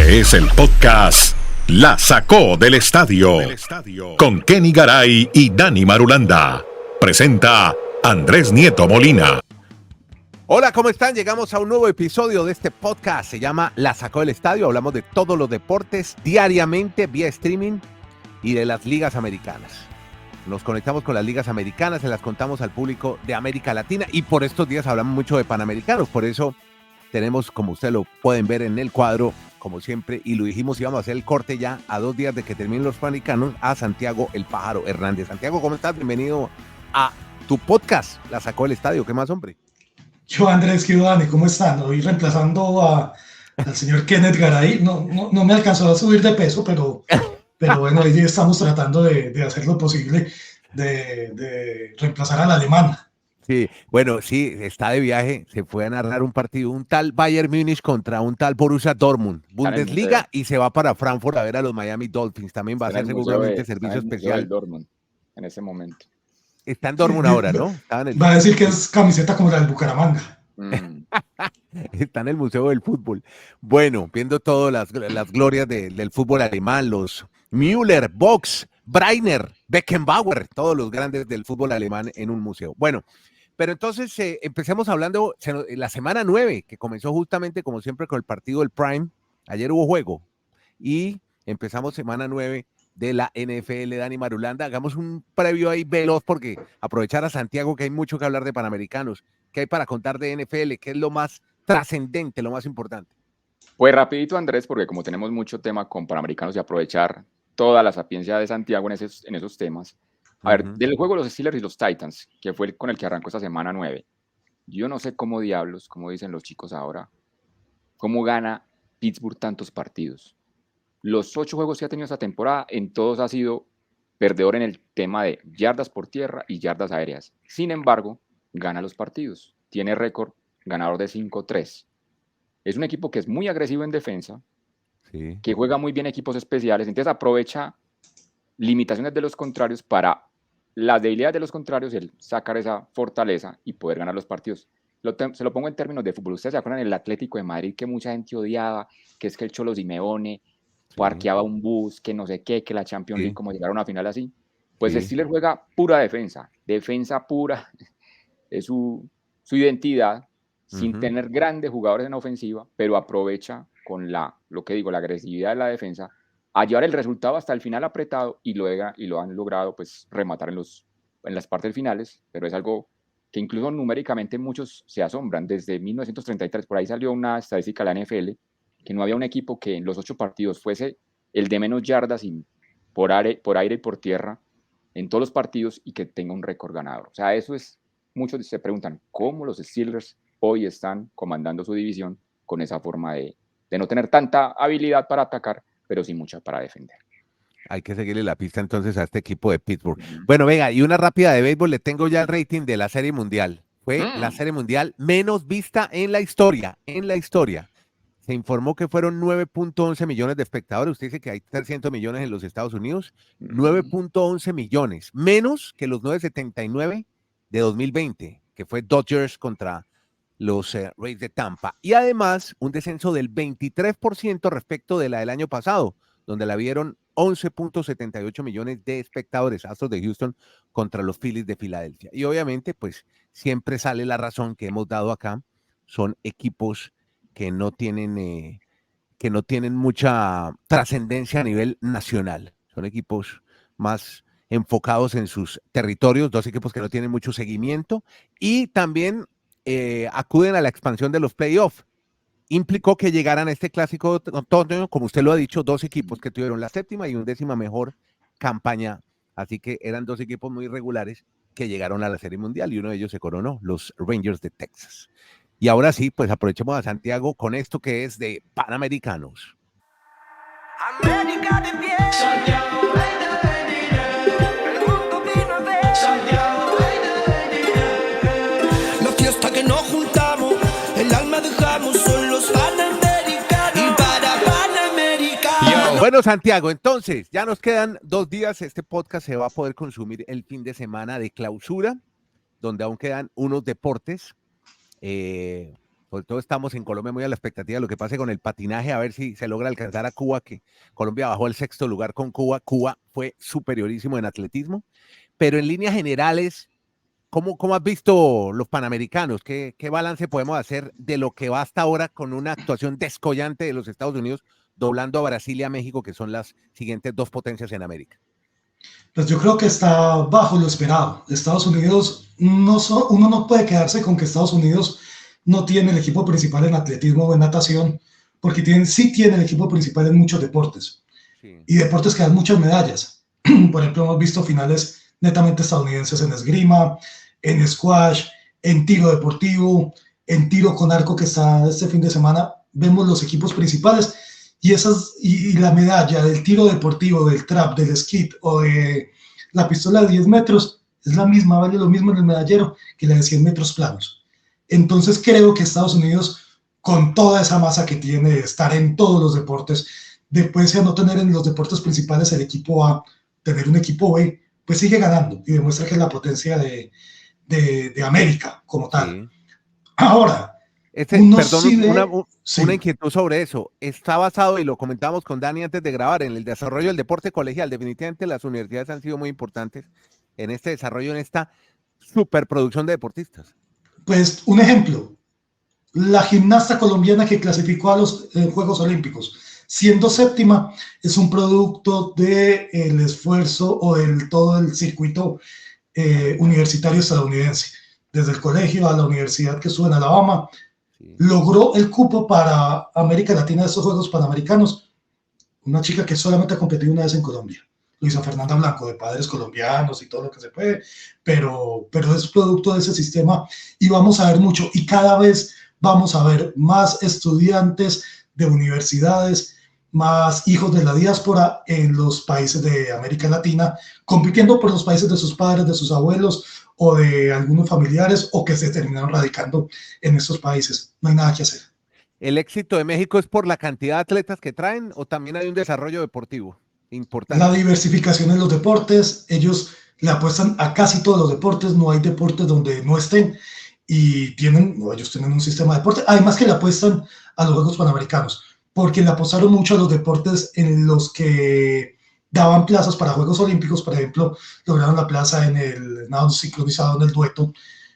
Este es el podcast La Sacó del Estadio con Kenny Garay y Dani Marulanda. Presenta Andrés Nieto Molina. Hola, ¿cómo están? Llegamos a un nuevo episodio de este podcast. Se llama La Sacó del Estadio. Hablamos de todos los deportes diariamente vía streaming y de las ligas americanas. Nos conectamos con las ligas americanas, se las contamos al público de América Latina y por estos días hablamos mucho de panamericanos. Por eso tenemos, como ustedes lo pueden ver en el cuadro, como siempre, y lo dijimos, íbamos a hacer el corte ya a 2 días de que terminen los panamericanos, a Santiago el Pájaro Hernández. Santiago, ¿cómo estás? Bienvenido a tu podcast, La Sacó del Estadio. ¿Qué más, hombre? Yo, Andrés, ¿qué Dani? ¿Cómo están? Hoy reemplazando al señor Kenneth Garay. No me alcanzó a subir de peso, pero bueno, hoy estamos tratando de hacer lo posible de reemplazar al alemán. Sí, bueno, sí, está de viaje, se fue a narrar un partido, un tal Bayern Múnich contra un tal Borussia Dortmund, Bundesliga, y se va para Frankfurt a ver a los Miami Dolphins. También va a ser seguramente servicio especial. Dortmund en ese momento. Está en Dortmund ahora, ¿no? Va a decir que es camiseta como la del Bucaramanga. Está en el Museo del Fútbol. Bueno, viendo todas las glorias del fútbol alemán, los Müller, Box, Breiner, Beckenbauer, todos los grandes del fútbol alemán en un museo. Bueno, pero entonces empecemos hablando la semana 9, que comenzó justamente, como siempre, con el partido del Prime. Ayer hubo juego y empezamos semana 9 de la NFL. Dani Marulanda, hagamos un previo ahí veloz porque aprovechar a Santiago, que hay mucho que hablar de Panamericanos. ¿Qué hay para contar de NFL? ¿Qué es lo más trascendente, lo más importante? Pues rapidito, Andrés, porque como tenemos mucho tema con Panamericanos y aprovechar toda la sapiencia de Santiago en esos temas. A ver, del juego de los Steelers y los Titans, que fue con el que arrancó esta semana 9, yo no sé cómo diablos, como dicen los chicos ahora, cómo gana Pittsburgh tantos partidos. Los 8 juegos que ha tenido esta temporada, en todos ha sido perdedor en el tema de yardas por tierra y yardas aéreas. Sin embargo, gana los partidos. Tiene récord ganador de 5-3. Es un equipo que es muy agresivo en defensa, sí, que juega muy bien equipos especiales, entonces aprovecha limitaciones de los contrarios para las debilidades de los contrarios, el sacar esa fortaleza y poder ganar los partidos. Se lo pongo en términos de fútbol. Ustedes se acuerdan del Atlético de Madrid que mucha gente odiaba, que es que el Cholo Simeone parqueaba un bus, que no sé qué, que la Champions League, como llegaron a una final así. Pues Steelers juega pura defensa pura, es su identidad, sin tener grandes jugadores en ofensiva, pero aprovecha con la agresividad de la defensa a llevar el resultado hasta el final apretado y lo han logrado pues rematar en las partes finales, pero es algo que incluso numéricamente muchos se asombran. Desde 1933, por ahí salió una estadística de la NFL, que no había un equipo que en los 8 partidos fuese el de menos yardas por aire y por tierra en todos los partidos y que tenga un récord ganador. O sea, eso es, muchos se preguntan cómo los Steelers hoy están comandando su división con esa forma de no tener tanta habilidad para atacar, pero sí mucha para defender. Hay que seguirle la pista entonces a este equipo de Pittsburgh. Bueno, venga, y una rápida de béisbol, le tengo ya el rating de la Serie Mundial. Fue la Serie Mundial menos vista en la historia, Se informó que fueron 9.11 millones de espectadores. Usted dice que hay 300 millones en los Estados Unidos. 9.11 millones, menos que los 9.79 de 2020, que fue Dodgers contra los Rays de Tampa. Y además, un descenso del 23% respecto de la del año pasado, donde la vieron 11.78 millones de espectadores, Astros de Houston contra los Phillies de Filadelfia. Y obviamente, pues, siempre sale la razón que hemos dado acá. Son equipos que no tienen mucha trascendencia a nivel nacional. Son equipos más enfocados en sus territorios, 2 equipos que no tienen mucho seguimiento y también acuden a la expansión de los playoffs. Implicó que llegaran a este clásico otoño, como usted lo ha dicho, 2 equipos que tuvieron la 7ª y 11ª mejor campaña. Así que eran 2 equipos muy regulares que llegaron a la Serie Mundial y uno de ellos se coronó, los Rangers de Texas. Y ahora sí, pues aprovechemos a Santiago con esto que es de Panamericanos. América de pie. Santiago, el mundo vino a ver. Santiago, la fiesta que nos juntamos, el alma dejamos, son los Panamericanos. Y para Panamericanos. Bueno, Santiago, entonces ya nos quedan 2 días. Este podcast se va a poder consumir el fin de semana de clausura, donde aún quedan unos deportes Sobre todo estamos en Colombia muy a la expectativa de lo que pase con el patinaje, a ver si se logra alcanzar a Cuba, que Colombia bajó al 6º lugar con Cuba. Cuba fue superiorísimo en atletismo, pero en líneas generales, ¿cómo has visto los Panamericanos? ¿Qué balance podemos hacer de lo que va hasta ahora con una actuación descollante de los Estados Unidos, doblando a Brasil y a México, que son las siguientes 2 potencias en América? Pues yo creo que está bajo lo esperado. Estados Unidos, uno no puede quedarse con que Estados Unidos no tiene el equipo principal en atletismo o en natación, porque sí tiene el equipo principal en muchos deportes. Sí. Y deportes que dan muchas medallas. Por ejemplo, hemos visto finales netamente estadounidenses en esgrima, en squash, en tiro deportivo, en tiro con arco que está este fin de semana. Vemos los equipos principales y la medalla del tiro deportivo, del trap, del skit o de la pistola de 10 metros es la misma, vale lo mismo en el medallero que la de 100 metros planos. Entonces creo que Estados Unidos, con toda esa masa que tiene de estar en todos los deportes, después de no tener en los deportes principales el equipo A, tener un equipo B, pues sigue ganando y demuestra que es la potencia de América como tal. Sí. Ahora, una inquietud sobre eso. Está basado, y lo comentamos con Dani antes de grabar, en el desarrollo del deporte colegial. Definitivamente las universidades han sido muy importantes en este desarrollo, en esta superproducción de deportistas. Pues un ejemplo, la gimnasta colombiana que clasificó a los Juegos Olímpicos, siendo 7ª, es un producto del esfuerzo o del todo el circuito universitario estadounidense. Desde el colegio a la universidad que estuvo en Alabama, sí, logró el cupo para América Latina de estos Juegos Panamericanos. Una chica que solamente ha competido una vez en Colombia, Luisa Fernanda Blanco, de padres colombianos y todo lo que se puede, pero es producto de ese sistema y vamos a ver mucho, y cada vez vamos a ver más estudiantes de universidades, más hijos de la diáspora en los países de América Latina, compitiendo por los países de sus padres, de sus abuelos o de algunos familiares, o que se terminaron radicando en estos países. No hay nada que hacer. ¿El éxito de México es por la cantidad de atletas que traen o también hay un desarrollo deportivo importante? La diversificación en los deportes, ellos le apuestan a casi todos los deportes, no hay deportes donde no estén, y ellos tienen un sistema de deporte, además que le apuestan a los Juegos Panamericanos, porque le apostaron mucho a los deportes en los que daban plazas para Juegos Olímpicos. Por ejemplo, lograron la plaza en el nado sincronizado, en el dueto.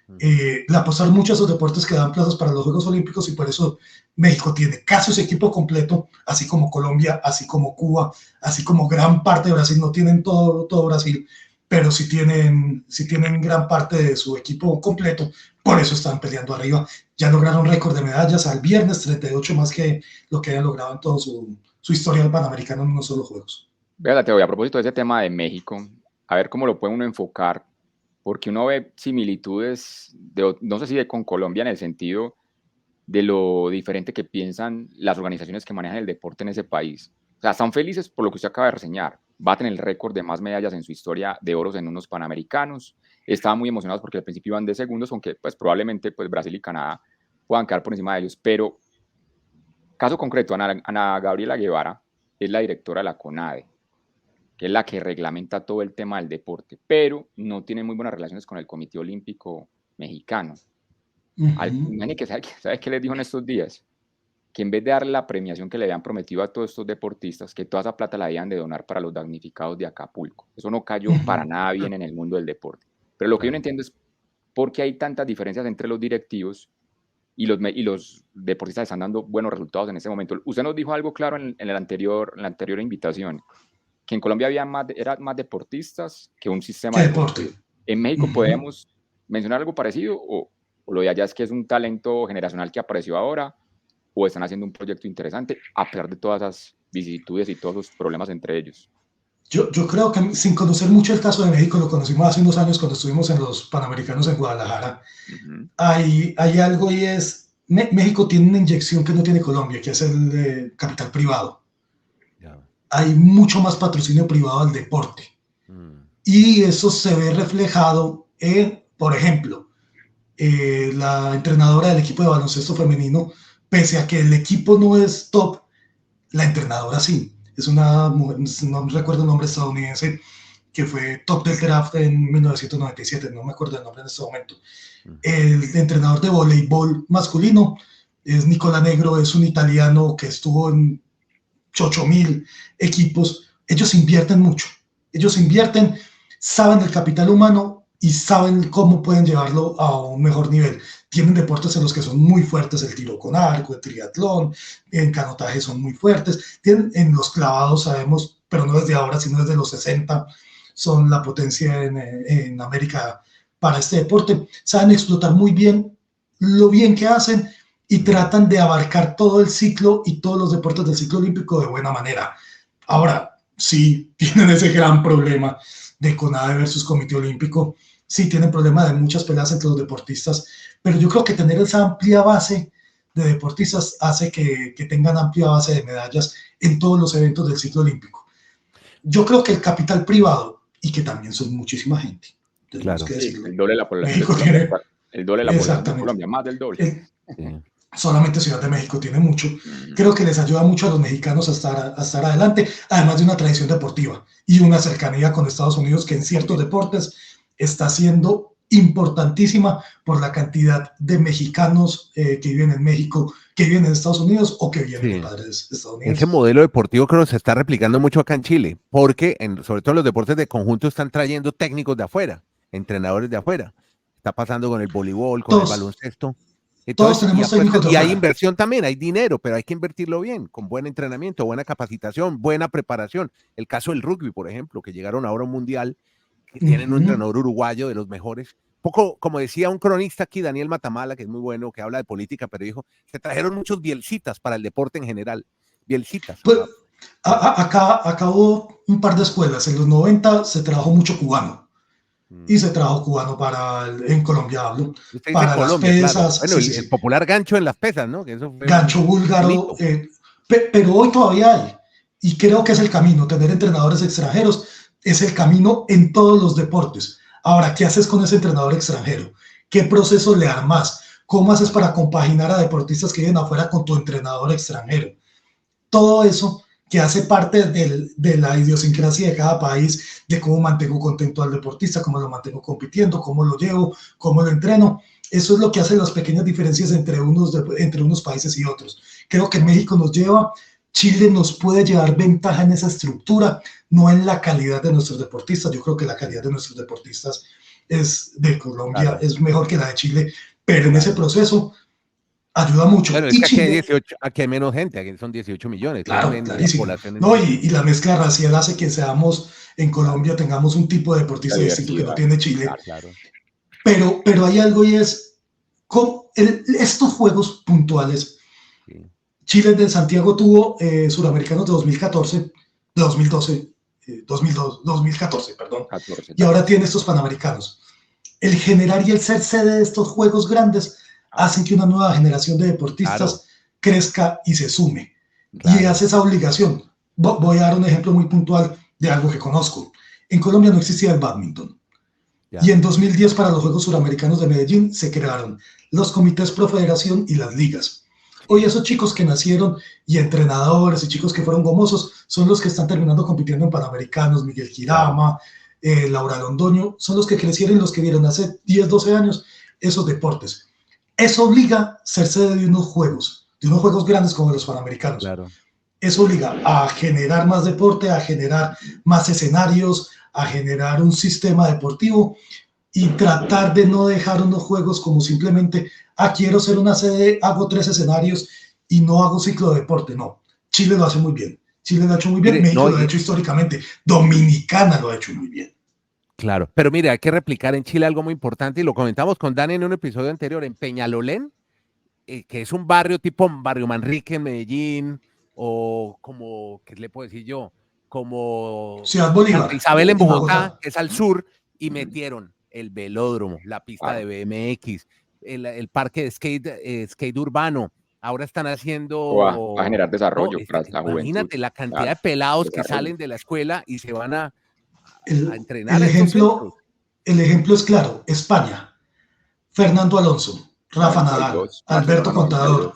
Le apostaron mucho a esos deportes que dan plazas para los Juegos Olímpicos, y por eso México tiene casi su equipo completo, así como Colombia, así como Cuba, así como gran parte de Brasil. No tienen todo Brasil, pero sí tienen gran parte de su equipo completo, por eso están peleando arriba. Ya lograron récord de medallas al viernes, 38 más que lo que habían logrado en toda su historia del Panamericano en unos solo Juegos. Vea, Teo, a propósito de ese tema de México, a ver cómo lo puede uno enfocar, porque uno ve similitudes, no sé si con Colombia, en el sentido de lo diferente que piensan las organizaciones que manejan el deporte en ese país. O sea, están felices por lo que usted acaba de reseñar. Baten el récord de más medallas en su historia de oros en unos Panamericanos. Estaban muy emocionados porque al principio iban de segundos, aunque pues, probablemente pues, Brasil y Canadá puedan quedar por encima de ellos. Pero, caso concreto, Ana Gabriela Guevara es la directora de la CONADE, que es la que reglamenta todo el tema del deporte, pero no tiene muy buenas relaciones con el Comité Olímpico Mexicano. ¿Sabe qué les dijo en estos días? Que en vez de darle la premiación que le habían prometido a todos estos deportistas, que toda esa plata la habían de donar para los damnificados de Acapulco. Eso no cayó para nada bien en el mundo del deporte. Pero lo que yo no entiendo es por qué hay tantas diferencias entre los directivos y los deportistas están dando buenos resultados en ese momento. Usted nos dijo algo claro en la anterior invitación, que en Colombia eran más deportistas que un sistema de deporte. ¿En México podemos mencionar algo parecido o lo de allá es que es un talento generacional que apareció ahora, o están haciendo un proyecto interesante a pesar de todas esas vicisitudes y todos los problemas entre ellos? Yo creo que, sin conocer mucho el caso de México, lo conocimos hace unos años cuando estuvimos en los Panamericanos en Guadalajara. Hay algo, y es, México tiene una inyección que no tiene Colombia, que es el capital privado. Hay mucho más patrocinio privado al deporte. Y eso se ve reflejado en, por ejemplo, la entrenadora del equipo de baloncesto femenino, pese a que el equipo no es top, la entrenadora sí. Es una mujer, no recuerdo el nombre, estadounidense, que fue top del draft en 1997, no me acuerdo el nombre en este momento. El entrenador de voleibol masculino es Nicola Negro, es un italiano que estuvo en 8.000 equipos. Ellos invierten mucho, ellos invierten, saben del capital humano y saben cómo pueden llevarlo a un mejor nivel. Tienen deportes en los que son muy fuertes, el tiro con arco, el triatlón, en canotaje son muy fuertes, tienen en los clavados, sabemos, pero no desde ahora, sino desde los 60, son la potencia en América para este deporte. Saben explotar muy bien lo bien que hacen y tratan de abarcar todo el ciclo y todos los deportes del ciclo olímpico de buena manera. Ahora, sí, tienen ese gran problema de CONADE versus Comité Olímpico, sí tienen problema de muchas peleas entre los deportistas, pero yo creo que tener esa amplia base de deportistas hace que tengan amplia base de medallas en todos los eventos del ciclo olímpico. Yo creo que el capital privado, y que también son muchísima gente, claro. Sí, el doble de la población. México tiene, el doble de la población de Colombia, más del doble. Solamente Ciudad de México tiene mucho. Creo que les ayuda mucho a los mexicanos a estar adelante, además de una tradición deportiva y una cercanía con Estados Unidos que en ciertos deportes está siendo importantísima por la cantidad de mexicanos que viven en México, que viven en Estados Unidos o que viven de padres estadounidenses. Ese modelo deportivo creo que se está replicando mucho acá en Chile, porque sobre todo en los deportes de conjunto están trayendo técnicos de afuera, entrenadores de afuera. Está pasando con el voleibol, con el baloncesto. Entonces, todos tenemos técnicos de y hay afuera. inversión también, hay dinero, pero hay que invertirlo bien, con buen entrenamiento, buena capacitación, buena preparación. El caso del rugby, por ejemplo, que llegaron ahora a un mundial, que tienen un entrenador uruguayo de los mejores. Poco, como decía un cronista aquí, Daniel Matamala, que es muy bueno, que habla de política, pero dijo, se trajeron muchos bielcitas para el deporte en general. Bielcitas. Pues, acá hubo un par de escuelas. En los 90 se trabajó mucho cubano. Y se trabajó cubano en Colombia, hablo, para Colombia, las pesas. Claro. Bueno, el popular gancho en las pesas, ¿no? Que eso fue gancho búlgaro, pero hoy todavía hay. Y creo que es el camino. Tener entrenadores extranjeros es el camino en todos los deportes. Ahora, ¿qué haces con ese entrenador extranjero? ¿Qué proceso le armas? ¿Cómo haces para compaginar a deportistas que viven afuera con tu entrenador extranjero? Todo eso que hace parte de la idiosincrasia de cada país, de cómo mantengo contento al deportista, cómo lo mantengo compitiendo, cómo lo llevo, cómo lo entreno. Eso es lo que hace las pequeñas diferencias entre unos países y otros. Creo que México nos lleva, Chile nos puede llevar ventaja en esa estructura, no en la calidad de nuestros deportistas. Yo creo que la calidad de nuestros deportistas de Colombia es mejor que la de Chile, pero en ese proceso ayuda mucho. Bueno, es que Chile, aquí hay menos gente, aquí son 18 millones. Claro, clarísimo. No, y la mezcla racial hace que en Colombia tengamos un tipo de deportista distinto que no tiene Chile. Claro. Pero hay algo y es, estos juegos puntuales, Chile de Santiago tuvo Suramericanos de 2014, 2014, perdón, 14, y ahora tiene estos Panamericanos. El generar y el ser sede de estos juegos grandes hacen que una nueva generación de deportistas crezca y se sume. Y hace esa obligación. Voy a dar un ejemplo muy puntual de algo que conozco. En Colombia no existía el bádminton. Y en 2010 para los Juegos Suramericanos de Medellín se crearon los comités pro federación y las ligas. Hoy esos chicos que nacieron y entrenadores y chicos que fueron gomosos son los que están terminando compitiendo en Panamericanos, Miguel Girama, Laura Londoño, son los que crecieron, los que vieron hace 10, 12 años esos deportes. Eso obliga a ser sede de unos juegos grandes como los Panamericanos. Claro. Eso obliga a generar más deporte, a generar más escenarios, a generar un sistema deportivo y tratar de no dejar unos juegos como simplemente, quiero ser una sede, hago 3 escenarios y no hago ciclo de deporte. No, Chile lo hace muy bien. Chile lo ha hecho muy bien, México lo ha hecho históricamente, Dominicana lo ha hecho muy bien. Claro, pero mire, hay que replicar en Chile algo muy importante y lo comentamos con Dani en un episodio anterior, en Peñalolén, que es un barrio tipo Barrio Manrique en Medellín, o como, ¿qué le puedo decir yo? Como Ciudad Bolívar, Santa Isabel en Bogotá, que es al sur, y metieron el velódromo, la pista de BMX, el parque de skate urbano. Ahora están haciendo... Va a generar desarrollo para la juventud. Imagínate la cantidad de pelados que salen de la escuela y se van a entrenar. El ejemplo es claro, España, Fernando Alonso, Rafa Nadal, Alberto Contador,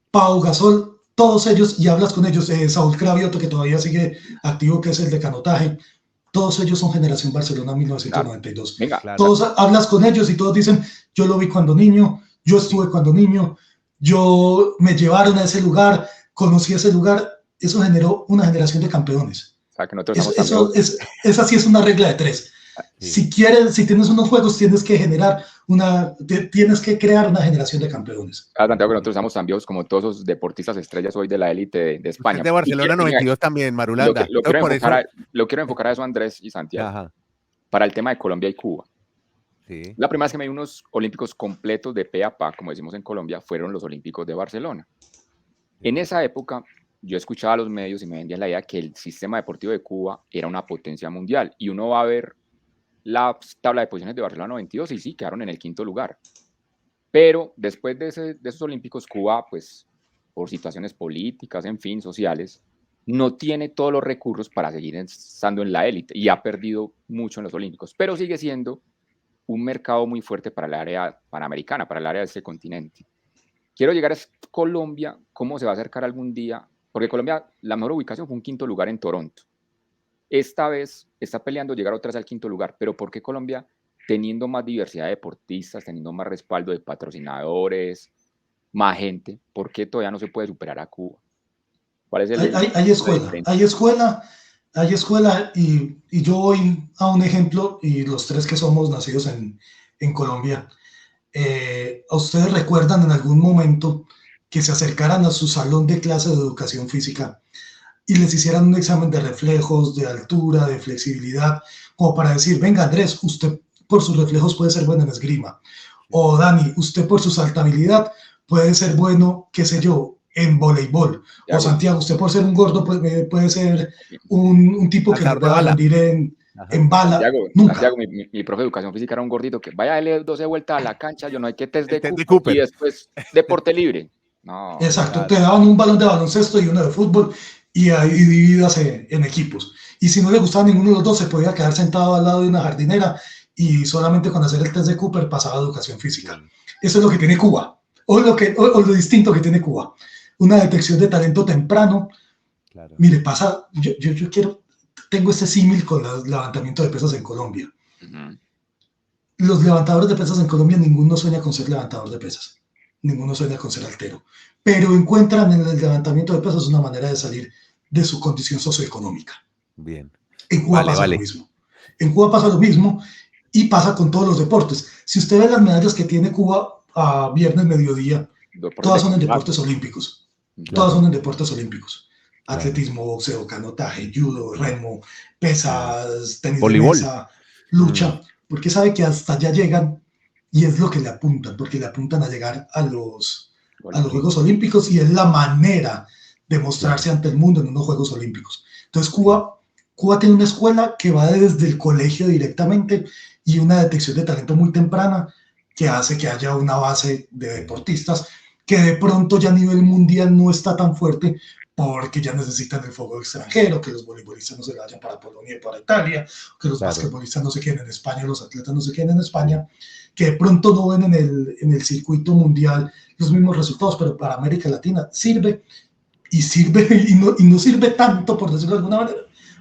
Pau Gasol, todos ellos, y hablas con ellos, Saúl Cravioto, que todavía sigue activo, que es el de canotaje, todos ellos son generación Barcelona 1992. Todos hablas con ellos y todos dicen, yo lo vi cuando niño, yo estuve cuando niño, me llevaron a ese lugar, conocí ese lugar, eso generó una generación de campeones. O sea, que nosotros esa sí es una regla de 3. Sí. Si tienes unos juegos, tienes que crear una generación de campeones. Santiago, que nosotros estamos tan viejos como todos los deportistas estrellas hoy de la élite de España. Usted de Barcelona 92 también, Marulanda. Lo quiero enfocar a eso, Andrés y Santiago. Ajá. Para el tema de Colombia y Cuba. Sí. La primera vez que me vi unos olímpicos completos de pe a pa, como decimos en Colombia, fueron los olímpicos de Barcelona. En esa época, yo escuchaba a los medios y me vendían la idea que el sistema deportivo de Cuba era una potencia mundial. Y uno va a ver la tabla de posiciones de Barcelona 92 y sí, quedaron en el 5º lugar. Pero después de esos olímpicos, Cuba, pues, por situaciones políticas, en fin, sociales, no tiene todos los recursos para seguir estando en la élite y ha perdido mucho en los olímpicos, pero sigue siendo un mercado muy fuerte para el área panamericana, para el área de este continente. Quiero llegar a Colombia, ¿cómo se va a acercar algún día? Porque Colombia, la mejor ubicación fue un 5º lugar en Toronto. Esta vez está peleando llegar otra vez al 5º lugar, pero ¿por qué Colombia, teniendo más diversidad de deportistas, teniendo más respaldo de patrocinadores, más gente, por qué todavía no se puede superar a Cuba? ¿Cuál es Hay escuela y yo voy a un ejemplo, y los 3 que somos nacidos en Colombia, ¿ustedes recuerdan en algún momento que se acercaran a su salón de clase de educación física y les hicieran un examen de reflejos, de altura, de flexibilidad, como para decir, venga Andrés, usted por sus reflejos puede ser bueno en esgrima, o Dani, usted por su saltabilidad puede ser bueno, qué sé yo, en voleibol, o Santiago, usted por ser un gordo puede ser un tipo que no pueda rendir en bala? Santiago, nunca. Santiago, mi profe de educación física era un gordito que vaya a darle 12 vueltas a la cancha, yo no hay que test de Cooper y después deporte libre. No, exacto, te daban un balón de baloncesto y uno de fútbol y ahí divididas en equipos. Y si no le gustaba ninguno de los dos, se podía quedar sentado al lado de una jardinera y solamente con hacer el test de Cooper pasaba a educación física. Eso es lo que tiene Cuba, o lo distinto que tiene Cuba. Una detección de talento temprano. Claro. Mire, tengo este símil con el levantamiento de pesas en Colombia. Uh-huh. Los levantadores de pesas en Colombia, ninguno sueña con ser levantador de pesas. Ninguno sueña con ser altero, pero encuentran en el levantamiento de pesas una manera de salir de su condición socioeconómica. Bien. En Cuba pasa lo mismo. En Cuba pasa lo mismo y pasa con todos los deportes. Si usted ve las medallas que tiene Cuba a viernes mediodía, todas son en deportes olímpicos. Claro. Todas son en deportes olímpicos. Claro. Atletismo, boxeo, canotaje, judo, remo, pesas, tenis de mesa, lucha, porque sabe que hasta allá llegan. Y es lo que le apuntan, porque le apuntan a llegar a los Juegos Olímpicos y es la manera de mostrarse ante el mundo en unos Juegos Olímpicos. Entonces Cuba tiene una escuela que va desde el colegio directamente y una detección de talento muy temprana que hace que haya una base de deportistas que de pronto ya a nivel mundial no está tan fuerte porque ya necesitan el fútbol extranjero, que los voleibolistas no se vayan para Polonia y para Italia, que los basquetbolistas no se queden en España, los atletas no se queden en España, que de pronto no ven en el circuito mundial los mismos resultados, pero para América Latina sirve y no sirve tanto, por decirlo de alguna manera,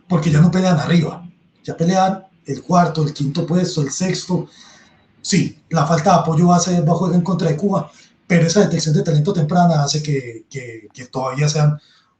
porque ya no pelean arriba, ya pelean el 4º, el 5º puesto, el 6º. Sí, la falta de apoyo va a jugar en contra de Cuba, pero esa detección de talento temprana hace que todavía sean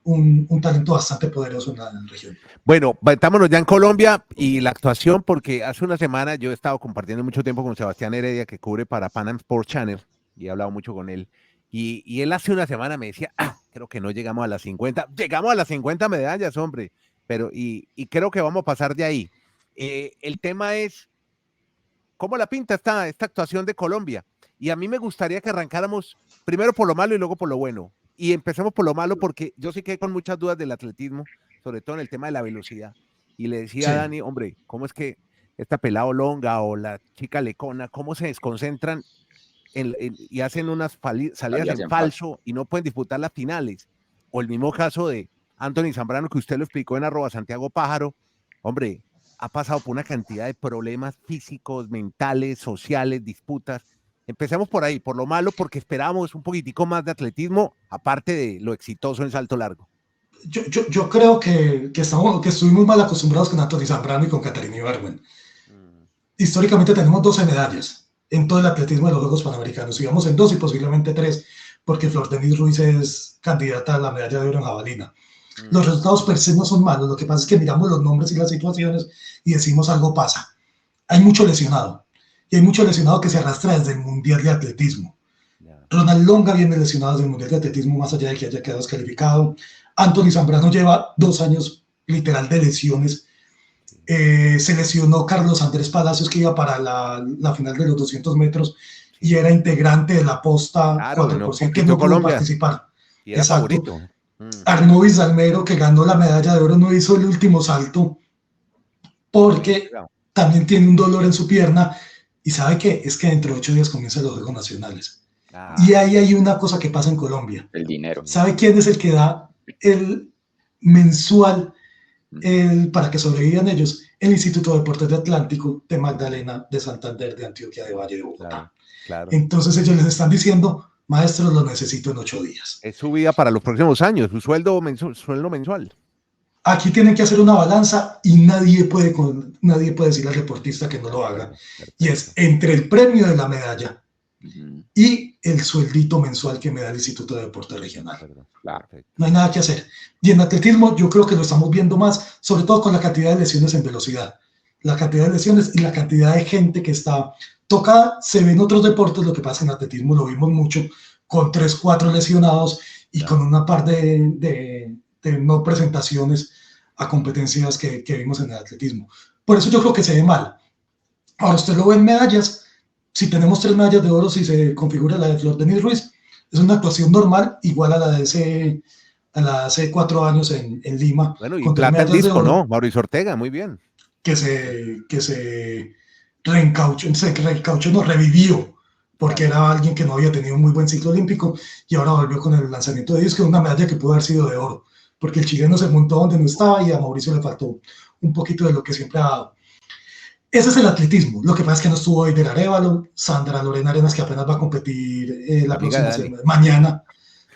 un talento bastante poderoso en la región. Bueno, metámonos ya en Colombia y la actuación, porque hace una semana yo he estado compartiendo mucho tiempo con Sebastián Heredia, que cubre para Panam Sports Channel, y he hablado mucho con él, y él hace una semana me decía, creo que no llegamos a las 50, llegamos a las 50 medallas, hombre, pero y creo que vamos a pasar de ahí. El tema es, ¿cómo la pinta esta actuación de Colombia? Y a mí me gustaría que arrancáramos primero por lo malo y luego por lo bueno. Y empecemos por lo malo porque yo sí quedé con muchas dudas del atletismo, sobre todo en el tema de la velocidad. Y le decía a Dani, hombre, ¿cómo es que esta pelado Longa o la chica Lecona, cómo se desconcentran y hacen unas salidas en falso y no pueden disputar las finales? O el mismo caso de Anthony Zambrano, que usted lo explicó en @Santiago Pájaro. Hombre, ha pasado por una cantidad de problemas físicos, mentales, sociales, disputas. Empecemos por ahí, por lo malo, porque esperábamos un poquitico más de atletismo, aparte de lo exitoso en salto largo. Yo creo que estuvimos mal acostumbrados con Anthony Zambrano y con Caterina Ibargüen. Históricamente tenemos 12 medallas en todo el atletismo de los Juegos Panamericanos. Íbamos en 2 y posiblemente 3 porque Flor Denise Ruiz es candidata a la medalla de oro en jabalina. Los resultados per se no son malos, lo que pasa es que miramos los nombres y las situaciones y decimos algo pasa. Hay mucho lesionado, y hay mucho lesionado que se arrastra desde el Mundial de Atletismo. Ronald Longa viene lesionado desde el Mundial de Atletismo, más allá de que haya quedado descalificado. Anthony Zambrano lleva 2 años literal de lesiones. Se lesionó Carlos Andrés Palacios, que iba para la final de los 200 metros y era integrante de la posta 4%, que no pudo participar. Y era favorito. Arnovis Almero, que ganó la medalla de oro, no hizo el último salto porque también tiene un dolor en su pierna. Y ¿sabe qué? Es que dentro de 8 días comienzan los Juegos Nacionales. Y ahí hay una cosa que pasa en Colombia. El dinero. ¿Sabe quién es el que da el mensual para que sobrevivan ellos? El Instituto de Deportes de Atlántico, de Magdalena, de Santander, de Antioquia, de Valle, de Bogotá. Claro. Entonces ellos les están diciendo, maestros, lo necesito en 8 días. Es su vida para los próximos años, su sueldo mensual. Aquí tienen que hacer una balanza y nadie puede decirle al deportista que no lo haga. Y es entre el premio de la medalla y el sueldito mensual que me da el Instituto de Deporte Regional. Claro. No hay nada que hacer. Y en atletismo yo creo que lo estamos viendo más, sobre todo con la cantidad de lesiones en velocidad. La cantidad de lesiones y la cantidad de gente que está tocada se ve en otros deportes. Lo que pasa en atletismo lo vimos mucho, con 3, 4 lesionados y con una par de no presentaciones a competencias que vimos en el atletismo. Por eso yo creo que se ve mal. Ahora usted lo ve en medallas. Si tenemos 3 medallas de oro, si se configura la de Flor Denise Ruiz, es una actuación normal, igual a la de hace 4 años en Lima. Bueno, y plata el disco, ¿no? Mauricio Ortega, muy bien. Que se reencauchó, no, revivió, porque era alguien que no había tenido un muy buen ciclo olímpico y ahora volvió con el lanzamiento de disco, una medalla que pudo haber sido de oro, porque el chileno se montó donde no estaba y a Mauricio le faltó un poquito de lo que siempre ha dado. Ese es el atletismo. Lo que pasa es que no estuvo Eider Arévalo, Sandra Lorena Arenas, que apenas va a competir la próxima semana, mañana,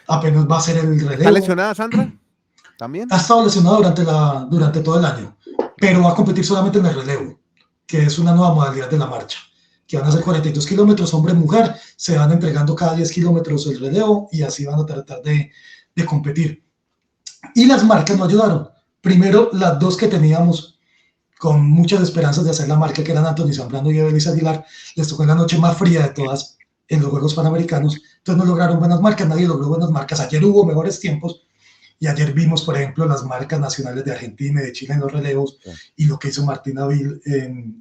apenas va a hacer el relevo. ¿Está lesionada Sandra? ¿También? Ha estado lesionada durante todo el año, pero va a competir solamente en el relevo, que es una nueva modalidad de la marcha, que van a ser 42 kilómetros, hombre-mujer, se van entregando cada 10 kilómetros el relevo y así van a tratar de competir. Y las marcas no ayudaron. Primero, las 2 que teníamos con muchas esperanzas de hacer la marca, que eran Anthony Zambrano y Evelis Aguilar, les tocó en la noche más fría de todas en los Juegos Panamericanos, entonces no lograron buenas marcas, nadie logró buenas marcas. Ayer hubo mejores tiempos, y ayer vimos, por ejemplo, las marcas nacionales de Argentina y de Chile en los relevos, y lo que hizo Martina Vil en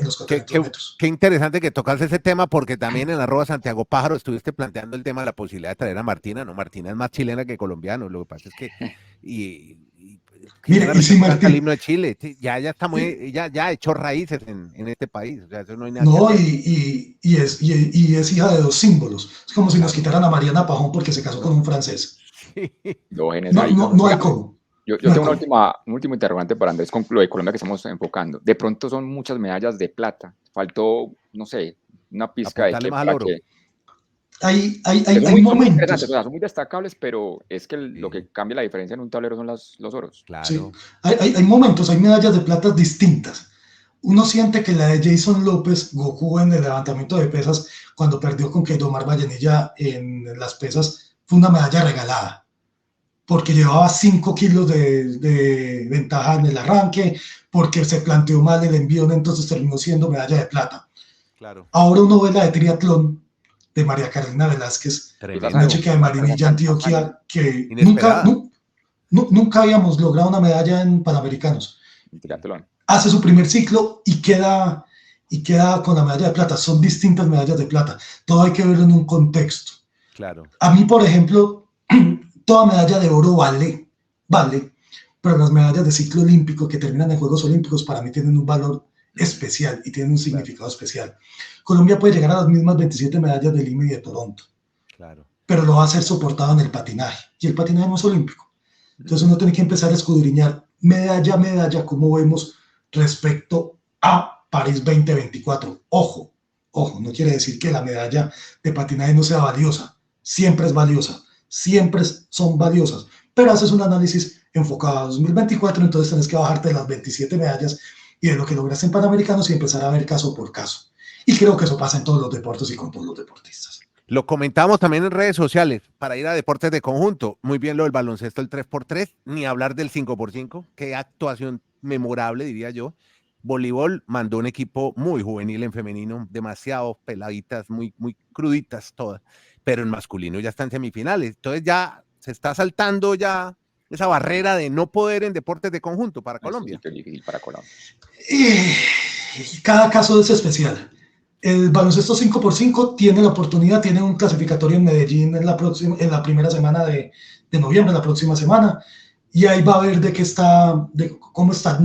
los 400 metros. Qué interesante que tocas ese tema, porque también en @Santiago Pájaro estuviste planteando el tema de la posibilidad de traer a Martina, ¿no? Martina es más chilena que colombiano, lo que pasa es que... Mira, y si Martín, el himno de Chile, ya está muy, ya ha hecho raíces en este país, o sea, eso no hay nada no, que hacer. y es hija de 2 símbolos. Es como si nos quitaran a Mariana Pajón porque se casó con un francés. Dos genes no, ahí, no hay cómo. Yo tengo un último interrogante para Andrés con lo de Colombia que estamos enfocando. De pronto son muchas medallas de plata. Faltó, no sé, una pizca de para que... Hay momentos. O sea, son muy destacables, pero es que lo que cambia la diferencia en un tablero son los oros. Claro. Sí. Hay momentos, hay medallas de plata distintas. Uno siente que la de Jason López, Goku, en el levantamiento de pesas, cuando perdió con Keidomar Vallenilla en las pesas, fue una medalla regalada, porque llevaba 5 kilos de ventaja en el arranque, porque se planteó mal el envión, entonces terminó siendo medalla de plata. Claro. Ahora uno ve la de triatlón de María Carolina Velázquez, una chica de Marinilla, Antioquia, que nunca habíamos logrado una medalla en Panamericanos. Hace su primer ciclo y queda con la medalla de plata. Son distintas medallas de plata. Todo hay que verlo en un contexto. Claro. A mí, por ejemplo, toda medalla de oro vale, pero las medallas de ciclo olímpico que terminan en Juegos Olímpicos para mí tienen un valor especial y tienen un significado especial. Colombia puede llegar a las mismas 27 medallas de Lima y de Toronto, pero lo va a hacer soportado en el patinaje, y el patinaje no es olímpico. Entonces uno tiene que empezar a escudriñar medalla a medalla cómo vemos respecto a París 2024. Ojo, no quiere decir que la medalla de patinaje no sea valiosa, siempre es valiosa, siempre son valiosas, pero haces un análisis enfocado a 2024, entonces tienes que bajarte de las 27 medallas y de lo que lograste en Panamericanos y empezar a ver caso por caso. Y creo que eso pasa en todos los deportes y con todos los deportistas. Lo comentamos también en redes sociales para ir a deportes de conjunto. Muy bien lo del baloncesto, el 3x3, ni hablar del 5x5. Qué actuación memorable, diría yo. Voleibol mandó un equipo muy juvenil en femenino, demasiado peladitas, muy cruditas todas. Pero en masculino ya está en semifinales. Entonces ya se está saltando ya esa barrera de no poder en deportes de conjunto para Colombia. Es difícil para Colombia. Cada caso es especial. El baloncesto 5x5 tiene la oportunidad, tiene un clasificatorio en Medellín en la primera semana de noviembre, la próxima semana, y ahí va a ver cómo está.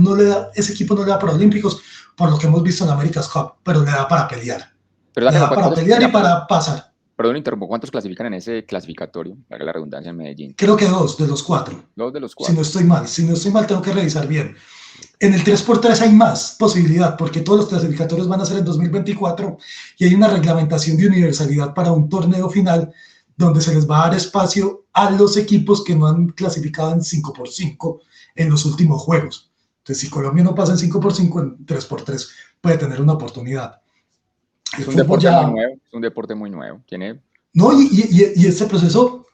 Ese equipo no le da para Olímpicos, por lo que hemos visto en la America's Cup, pero le da para pelear. Le da para pelear y para pasar. Perdón, interrumpo, ¿cuántos clasifican en ese clasificatorio? Para la redundancia en Medellín. Creo que 2 de los 4. 2 de los 4. Si no estoy mal, tengo que revisar bien. En el 3x3 hay más posibilidad, porque todos los clasificatorios van a ser en 2024 y hay una reglamentación de universalidad para un torneo final donde se les va a dar espacio a los equipos que no han clasificado en 5x5 en los últimos juegos. Entonces, si Colombia no pasa en 5x5, en 3x3 puede tener una oportunidad. Es un deporte muy nuevo. No, y este proceso,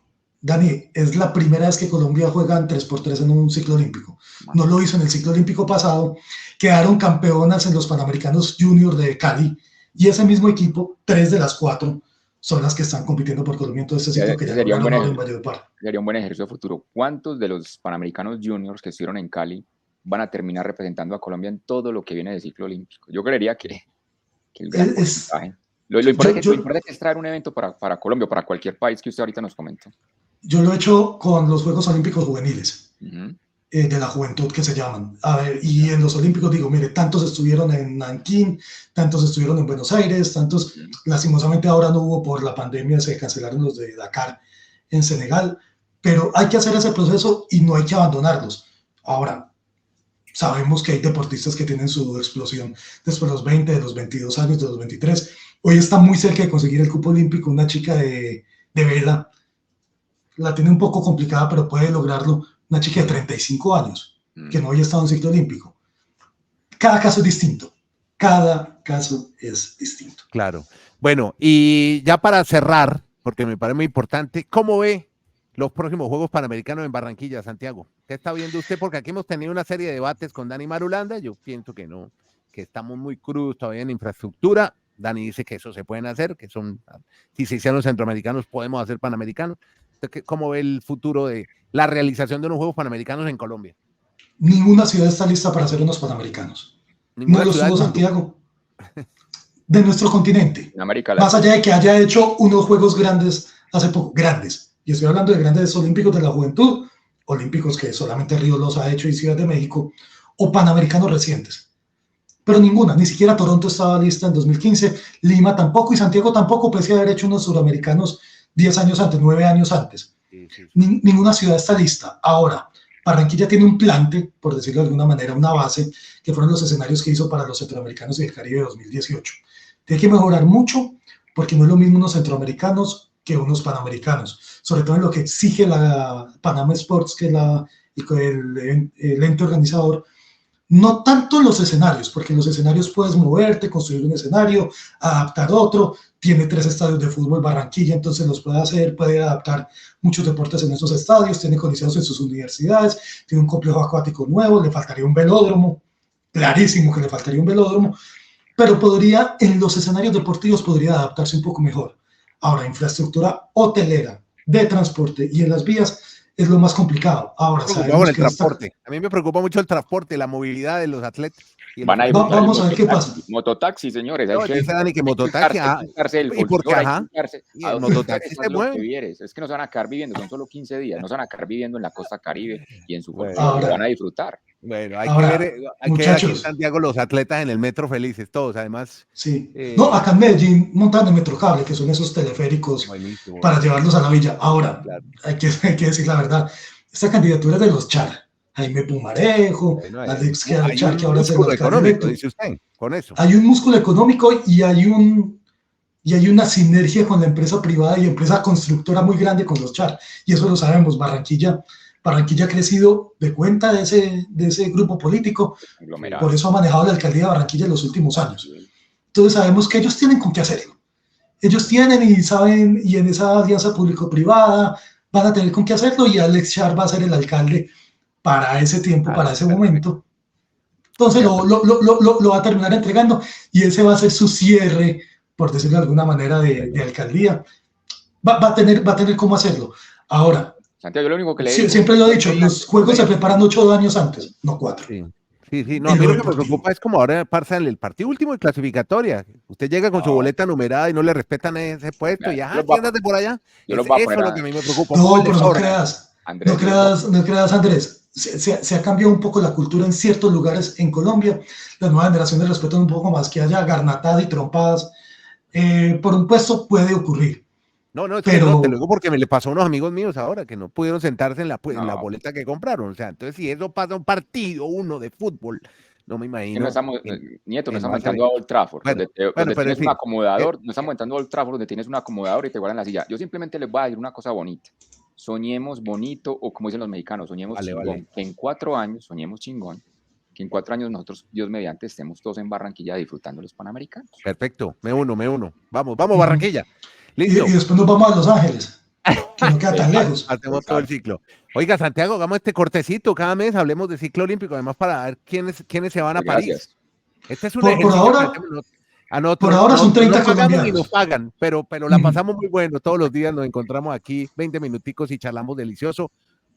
Dani, es la primera vez que Colombia juega en 3x3 en un ciclo olímpico. No lo hizo en el ciclo olímpico pasado. Quedaron campeonas en los Panamericanos Junior de Cali y ese mismo equipo, 3 de las 4, son las que están compitiendo por Colombia en todo este ciclo que ya sería un buen ejercicio futuro. ¿Cuántos de los Panamericanos Juniors que estuvieron en Cali van a terminar representando a Colombia en todo lo que viene del ciclo olímpico? Yo creería que el gran porcentaje. Lo importante es traer un evento para Colombia, para cualquier país que usted ahorita nos comentó. Yo lo he hecho con los Juegos Olímpicos Juveniles, de la juventud que se llaman. A ver, y en los Olímpicos digo, mire, tantos estuvieron en Nankín, tantos estuvieron en Buenos Aires, tantos, lastimosamente ahora no hubo por la pandemia, se cancelaron los de Dakar en Senegal, pero hay que hacer ese proceso y no hay que abandonarlos. Ahora, sabemos que hay deportistas que tienen su explosión después de los 20, de los 22 años, de los 23. Hoy está muy cerca de conseguir el cupo olímpico una chica de vela. La tiene un poco complicada, pero puede lograrlo. Una chica de 35 años, que no había estado en ciclo olímpico. Cada caso es distinto. Claro. Bueno, y ya para cerrar, porque me parece muy importante, ¿cómo ve los próximos Juegos Panamericanos en Barranquilla, Santiago? ¿Qué está viendo usted? Porque aquí hemos tenido una serie de debates con Dani Marulanda. Yo pienso que no, que estamos muy crudos todavía en infraestructura. Dani dice que eso se pueden hacer, si se hicieron centroamericanos, podemos hacer panamericanos. ¿Cómo ve el futuro de la realización de unos Juegos Panamericanos en Colombia? Ninguna ciudad está lista para hacer unos Panamericanos. No lo estuvo Santiago. De nuestro continente. En América Latina. Más allá de que haya hecho unos Juegos grandes hace poco, grandes. Y estoy hablando de grandes olímpicos de la juventud, olímpicos que solamente Río los ha hecho y Ciudad de México, o panamericanos recientes. Pero ninguna, ni siquiera Toronto estaba lista en 2015, Lima tampoco y Santiago tampoco, pese a haber hecho unos suramericanos 10 años antes, 9 años antes. Sí. Ninguna ciudad está lista. Ahora, Barranquilla tiene un plante, por decirlo de alguna manera, una base, que fueron los escenarios que hizo para los centroamericanos y el Caribe de 2018. Tiene que mejorar mucho, porque no es lo mismo unos centroamericanos que unos panamericanos, sobre todo en lo que exige la Panama Sports, que el ente organizador. No tanto los escenarios, porque en los escenarios puedes moverte, construir un escenario, adaptar otro. Tiene 3 estadios de fútbol Barranquilla, entonces los puede hacer, puede adaptar muchos deportes en esos estadios, tiene coliseos en sus universidades, tiene un complejo acuático nuevo, le faltaría un velódromo, clarísimo que le faltaría un velódromo, pero en los escenarios deportivos podría adaptarse un poco mejor. Ahora, infraestructura hotelera, de transporte y en las vías es lo más complicado. Ahora, sabemos el transporte. A mí me preocupa mucho el transporte, la movilidad de los atletas. Vamos a ver qué pasa. Mototaxi, señores. Dice Dani que mototaxi. ¿Y por qué? El mototaxi se mueve. Es que no se van a quedar viviendo, son solo 15 días. No se van a quedar viviendo en la costa Caribe y en su puerto. Lo van a disfrutar. Bueno, hay que ver aquí en Santiago los atletas en el metro felices, todos, además. Sí. No, acá en Medellín montan el Metrocable, que son esos teleféricos para llevarlos a la villa. Ahora, hay que decir la verdad, esta candidatura es de los Char. Jaime Pumarejo, Alex Char, que ahora se lo está directo. Dice usted, con eso. Hay un músculo económico y hay una sinergia con la empresa privada y empresa constructora muy grande con los Char. Y eso lo sabemos, Barranquilla ha crecido de cuenta de ese grupo político, por eso ha manejado la alcaldía de Barranquilla en los últimos años. Entonces sabemos que ellos tienen con qué hacerlo. ellos tienen y saben, y en esa alianza público-privada van a tener con qué hacerlo, y Alex Char va a ser el alcalde para ese tiempo, para ese momento. Entonces lo va a terminar entregando, y ese va a ser su cierre, por decirlo de alguna manera, de alcaldía. Va a tener cómo hacerlo. Ahora, Santiago, yo lo único que le digo, siempre lo he dicho, los juegos se preparan 8 años antes, no 4. Sí, no, a mí lo que me preocupa es como ahora pasa en el partido último de clasificatoria. Usted llega con su boleta numerada y no le respetan ese puesto, y tiéndate por allá. Eso es lo que a mí me preocupa. No, pero no creas, Andrés. Se ha cambiado un poco la cultura en ciertos lugares en Colombia. Las nuevas generaciones respetan un poco más que haya garnatadas y trompadas. Por un puesto puede ocurrir. No, pero te lo digo porque me le pasó a unos amigos míos ahora que no pudieron sentarse en la boleta que compraron. O sea, entonces si eso pasa un partido de fútbol, no me imagino. No estamos entrando a Old Trafford, donde tienes un acomodador, no estamos entrando a Old Trafford donde tienes un acomodador y te guardan la silla. Yo simplemente les voy a decir una cosa bonita. Soñemos bonito, o como dicen los mexicanos, soñemos chingón. Vale. Que en 4 años, soñemos chingón, que en 4 años nosotros, Dios mediante, estemos todos en Barranquilla disfrutando los Panamericanos. Perfecto, me uno. Vamos, Barranquilla. Listo. Y después nos vamos a Los Ángeles, que no queda tan lejos. Hacemos todo el ciclo. Oiga, Santiago, hagamos este cortecito cada mes, hablemos de ciclo olímpico, además para ver quiénes se van a París. Este es un por ahora son 30 colombianos. Y nos pagan, pero la pasamos muy bueno. Todos los días nos encontramos aquí 20 minuticos y charlamos delicioso,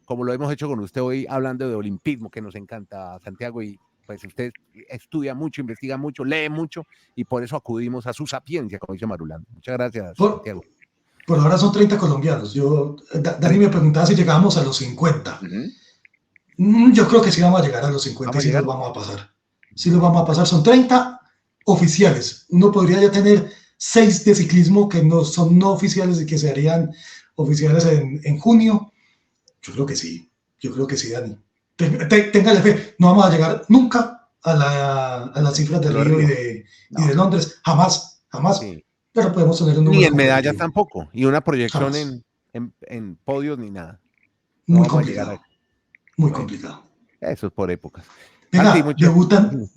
como lo hemos hecho con usted hoy, hablando de olimpismo, que nos encanta, Santiago, y pues usted estudia mucho, investiga mucho, lee mucho, y por eso acudimos a su sapiencia, como dice Marulanda. Muchas gracias, Santiago. Por ahora son 30 colombianos. Dani me preguntaba si llegábamos a los 50. Yo creo que sí vamos a llegar a los 50, sí los vamos a pasar. Sí los vamos a pasar, son 30 oficiales. Uno podría ya tener 6 de ciclismo que no son no oficiales y que se harían oficiales en junio. Yo creo que sí, Dani. Téngale fe, no vamos a llegar nunca a las cifras de Río y de Londres, jamás. Sí. Pero podemos tener un número. Ni en medallas tampoco, y una proyección en podios ni nada. Muy complicado. Muy complicado. Eso es por épocas. Venga, debutan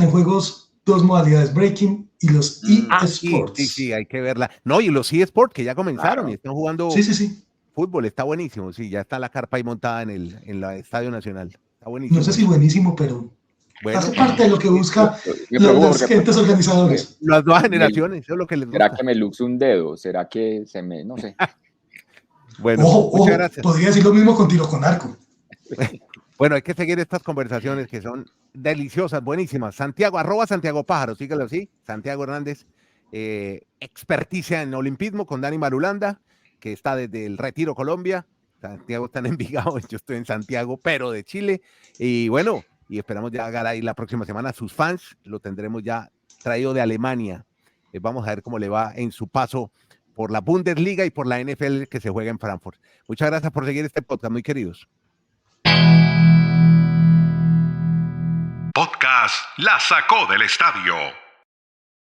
en juegos 2 modalidades, breaking y los eSports. Sí, hay que verla. No, y los eSports que ya comenzaron y están jugando. Sí. Fútbol, está buenísimo, sí, ya está la carpa ahí montada en el Estadio Nacional. Está buenísimo. No sé si buenísimo, pero hace parte de lo que busca los entes organizadores. Las nuevas generaciones, eso es lo que les gusta. ¿Será que me luxo un dedo? ¿Será que no sé? Bueno, muchas gracias. Podría decir lo mismo con tiro con arco. Bueno, hay que seguir estas conversaciones que son deliciosas, buenísimas. Santiago, @Santiago Pájaro, síguelo así. Santiago Hernández, experticia en olimpismo con Dani Marulanda, que está desde el Retiro, Colombia. Santiago está en Envigado, yo estoy en Santiago, pero de Chile. Y bueno, y esperamos ya llegar ahí la próxima semana a sus fans. Lo tendremos ya traído de Alemania. Vamos a ver cómo le va en su paso por la Bundesliga y por la NFL que se juega en Frankfurt. Muchas gracias por seguir este podcast, muy queridos. Podcast La Sacó del Estadio.